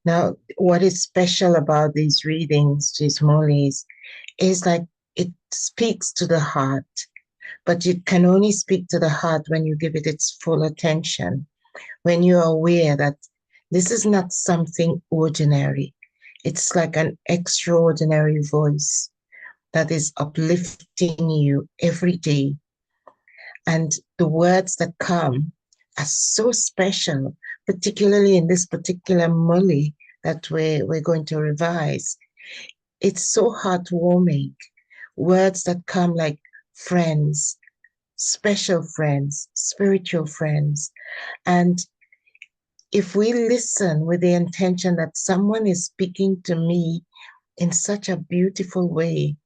Now, what is special about these readings, these molis, is like it speaks to the heart, but it can only speak to the heart when you give it its full attention, when you're aware that this is not something ordinary. It's like an extraordinary voice that is uplifting you every day. And the words that come are so special, particularly in this particular muli that we're going to revise. It's so heartwarming. Words that come like friends, special friends, spiritual friends. And if we listen with the intention that someone is speaking to me in such a beautiful way,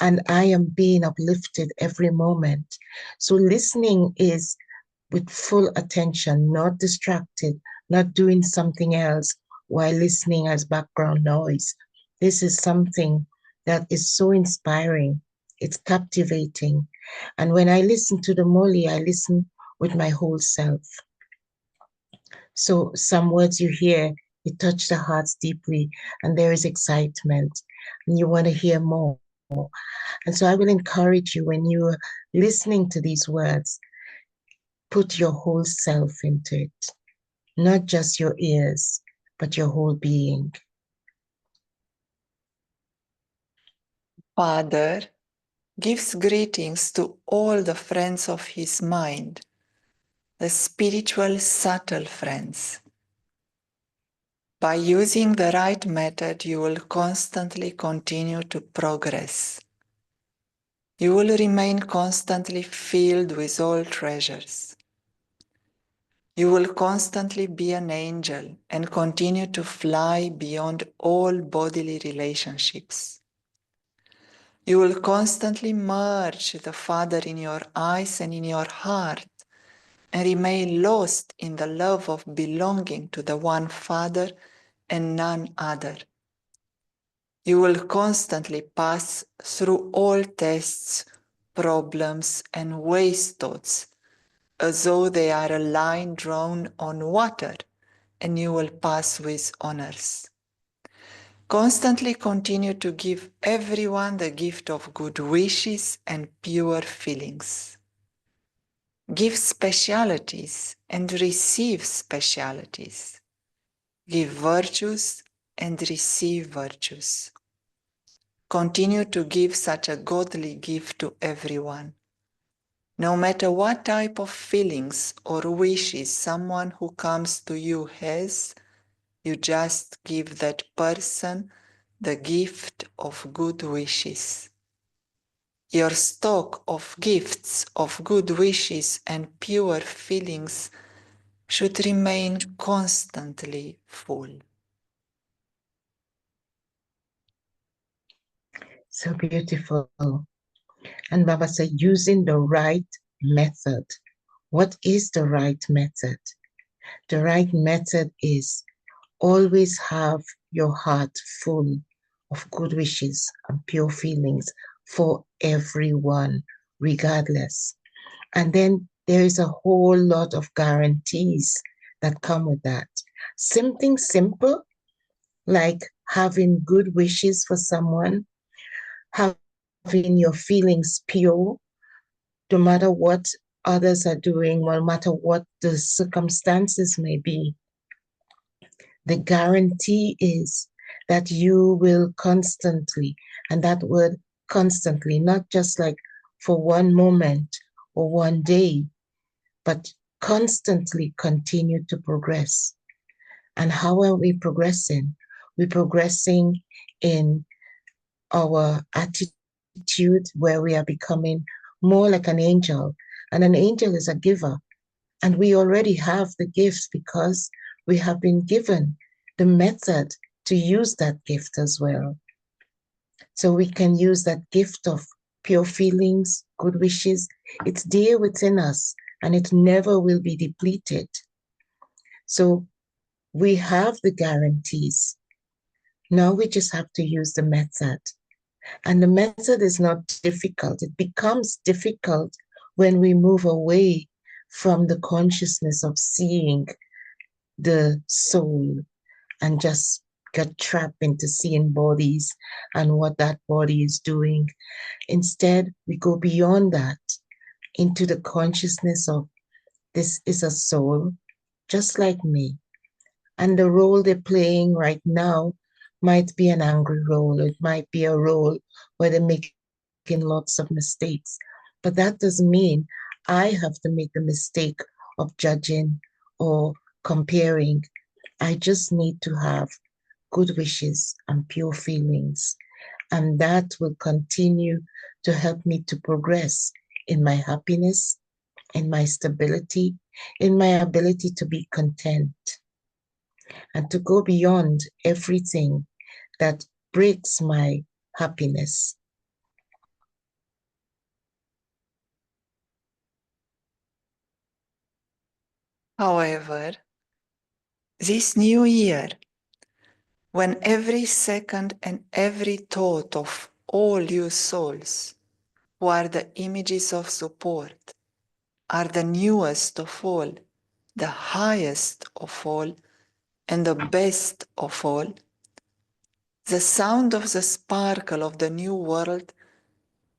and I am being uplifted every moment. So listening is with full attention, not distracted, not doing something else while listening as background noise. This is something that is so inspiring. It's captivating. And when I listen to the Moli, I listen with my whole self. So some words you hear, it touch the hearts deeply, and there is excitement, and you want to hear more. And so I will encourage you when you're listening to these words, put your whole self into it, not just your ears, but your whole being. Father gives greetings to all the friends of his mind, the spiritual subtle friends. By using the right method, you will constantly continue to progress. You will remain constantly filled with all treasures. You will constantly be an angel and continue to fly beyond all bodily relationships. You will constantly merge the Father in your eyes and in your heart and remain lost in the love of belonging to the one Father and none other. You will constantly pass through all tests, problems, and waste thoughts as though they are a line drawn on water, and you will pass with honors. Constantly continue to give everyone the gift of good wishes and pure feelings. Give specialities and receive specialities. Give virtues and receive virtues. Continue to give such a godly gift to everyone. No matter what type of feelings or wishes someone who comes to you has, you just give that person the gift of good wishes. Your stock of gifts of good wishes and pure feelings should remain constantly full. So beautiful. And Baba said, using the right method. What is the right method? The right method is always have your heart full of good wishes and pure feelings for everyone, regardless. And then there is a whole lot of guarantees that come with that. Something simple like having good wishes for someone, having your feelings pure, no matter what others are doing, no matter what the circumstances may be. The guarantee is that you will constantly, and that word constantly, not just like for one moment or one day, but constantly continue to progress. And how are we progressing? We're progressing in our attitude where we are becoming more like an angel. And an angel is a giver. And we already have the gifts because we have been given the method to use that gift as well. So we can use that gift of pure feelings, good wishes. It's there within us and it never will be depleted. So we have the guarantees. Now we just have to use the method. And the method is not difficult. It becomes difficult when we move away from the consciousness of seeing the soul and just get trapped into seeing bodies and what that body is doing. Instead, we go beyond that into the consciousness of this is a soul just like me. And the role they're playing right now might be an angry role. It might be a role where they're making lots of mistakes. But that doesn't mean I have to make the mistake of judging or comparing. I just need to have good wishes and pure feelings. And that will continue to help me to progress in my happiness, in my stability, in my ability to be content and to go beyond everything that breaks my happiness. However, this new year, when every second and every thought of all you souls, who are the images of support, are the newest of all, the highest of all, and the best of all, the sound of the sparkle of the new world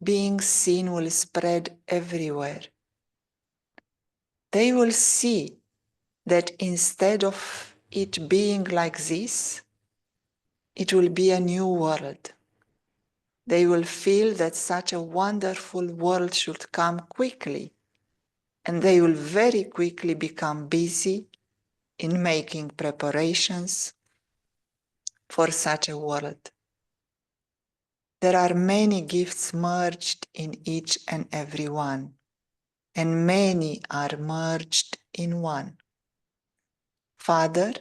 being seen will spread everywhere. They will see that instead of it being like this, it will be a new world. They will feel that such a wonderful world should come quickly, and they will very quickly become busy in making preparations for such a world. There are many gifts merged in each and every one, and many are merged in one. Father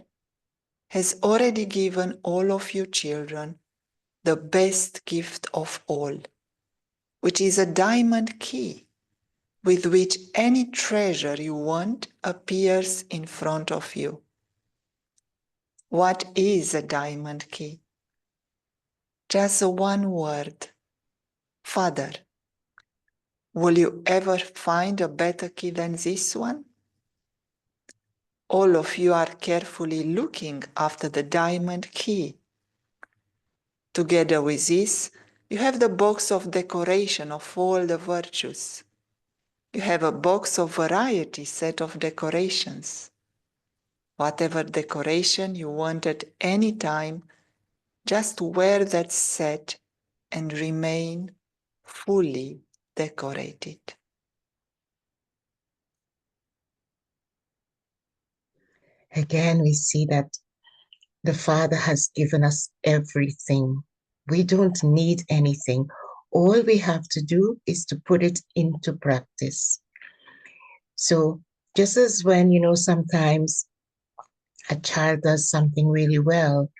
has already given all of you children the best gift of all, which is a diamond key with which any treasure you want appears in front of you. What is a diamond key? Just one word, Father. Will you ever find a better key than this one? All of you are carefully looking after the diamond key. Together with this, you have the box of decoration of all the virtues. You have a box of variety set of decorations. Whatever decoration you want at any time, just wear that set and remain fully decorated. Again, we see that the Father has given us everything. We don't need anything. All we have to do is to put it into practice. So just as when, sometimes a child does something really well,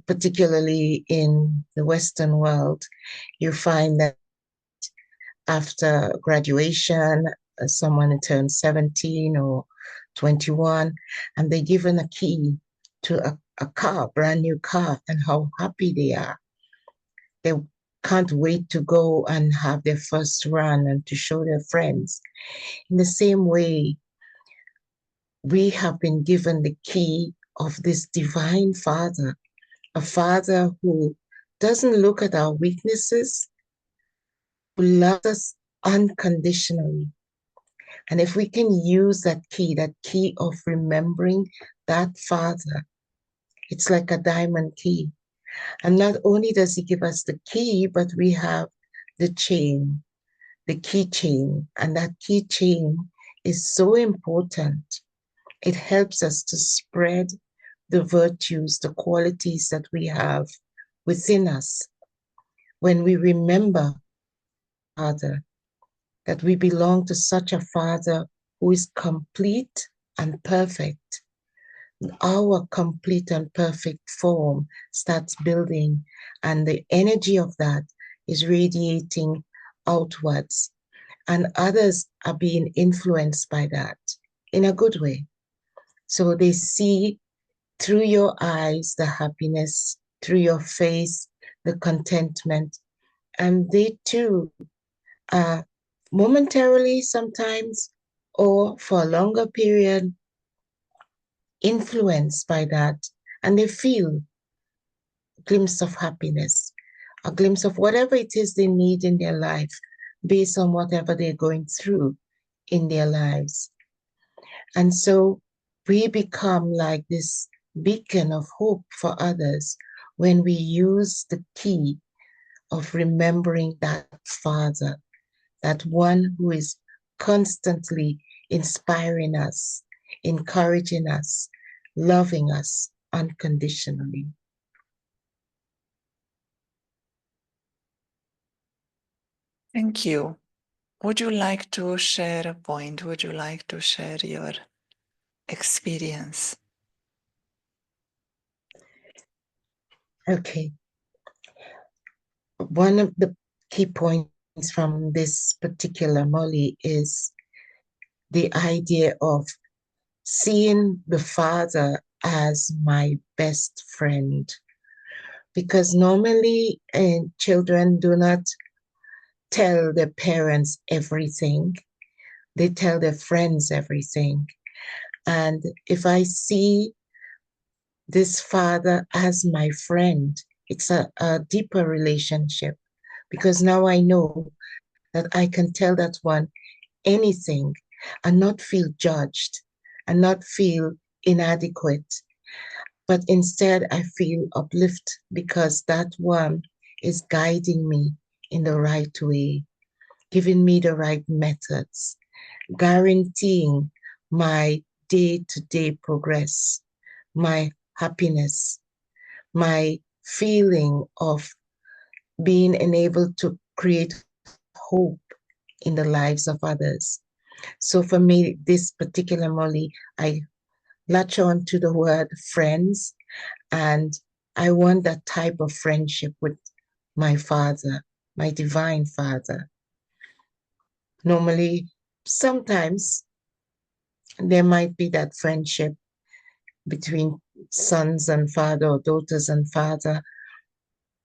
particularly in the Western world, you find that after graduation, someone turns 17 or 21, and they're given a key to a car, brand new car, and how happy they are. They can't wait to go and have their first run and to show their friends. In the same way, we have been given the key of this divine Father, a Father who doesn't look at our weaknesses, who loves us unconditionally. And if we can use that key of remembering that Father, it's like a diamond key. And not only does he give us the key, but we have the chain, the key chain. And that key chain is so important. It helps us to spread the virtues, the qualities that we have within us. When we remember Father, that we belong to such a Father who is complete and perfect, our complete and perfect form starts building, and the energy of that is radiating outwards, and others are being influenced by that in a good way. So they see through your eyes the happiness, through your face the contentment, and they too are momentarily sometimes or for a longer period influenced by that, and they feel a glimpse of happiness, a glimpse of whatever it is they need in their life based on whatever they're going through in their lives. And so we become like this beacon of hope for others when we use the key of remembering that Father, that one who is constantly inspiring us, encouraging us, loving us unconditionally. Thank you. Would you like to share a point? Would you like to share your experience? Okay. One of the key points from this particular Molly is the idea of seeing the Father as my best friend. Because normally children do not tell their parents everything, they tell their friends everything. And if I see this Father as my friend, it's a deeper relationship, because now I know that I can tell that one anything and not feel judged and not feel inadequate, but instead I feel uplifted because that one is guiding me in the right way, giving me the right methods, guaranteeing my day-to-day progress, my happiness, my feeling of being enabled to create hope in the lives of others. So for me, this particular Molly, I latch on to the word friends, and I want that type of friendship with my Father, my divine Father. Normally, sometimes there might be that friendship between sons and father or daughters and father,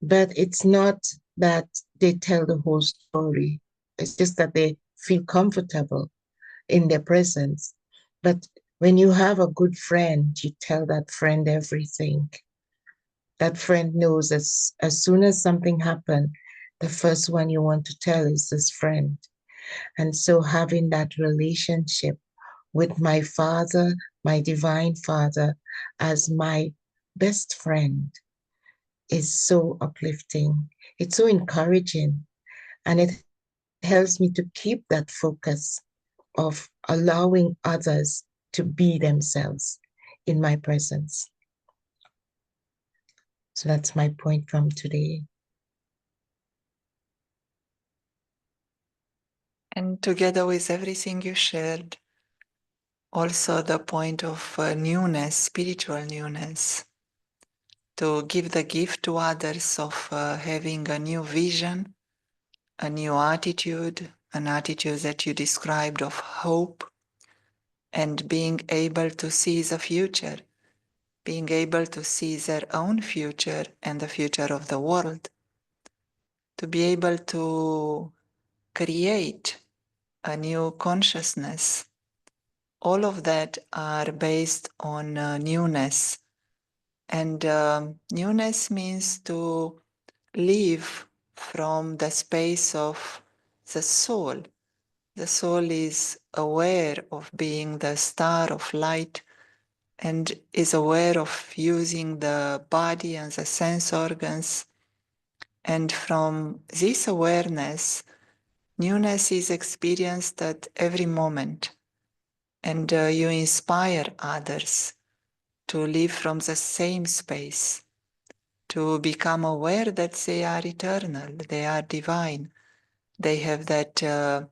but it's not that they tell the whole story. It's just that they feel comfortable in their presence. But when you have a good friend, you tell that friend everything. That friend knows as soon as something happened, the first one you want to tell is this friend. And so having that relationship with my Father, my divine Father, as my best friend is so uplifting. It's so encouraging. And it helps me to keep that focus of allowing others to be themselves in my presence. So that's my point from today. And together with everything you shared, also the point of newness, spiritual newness, to give the gift to others of having a new vision, a new attitude, an attitude that you described of hope, and being able to see the future, being able to see their own future and the future of the world, to be able to create a new consciousness. All of that are based on newness. And newness means to live from the space of the soul. The soul is aware of being the star of light and is aware of using the body and the sense organs. And from this awareness, newness is experienced at every moment. And you inspire others to live from the same space, to become aware that they are eternal, they are divine. They have that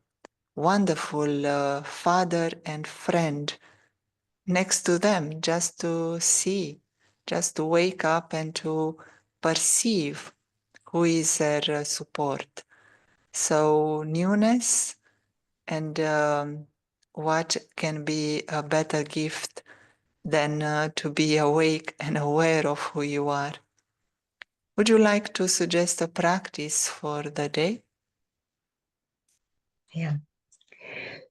wonderful father and friend next to them, just to see, just to wake up and to perceive who is their support. So newness, and what can be a better gift than to be awake and aware of who you are. Would you like to suggest a practice for the day? Yeah.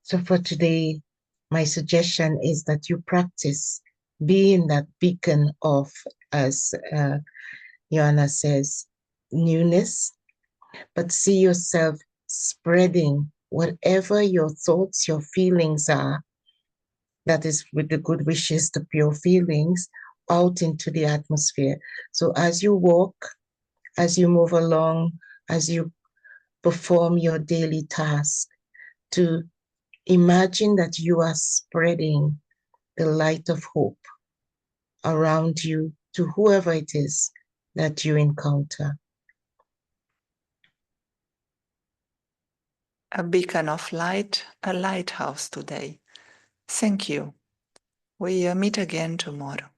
So for today, my suggestion is that you practice Be in that beacon of, as Joanna says, newness, but see yourself spreading whatever your thoughts, your feelings are, that is with the good wishes, the pure feelings, out into the atmosphere. So as you walk, as you move along, as you perform your daily task, to imagine that you are spreading the light of hope around you to whoever it is that you encounter. A beacon of light, a lighthouse today. Thank you. We meet again tomorrow.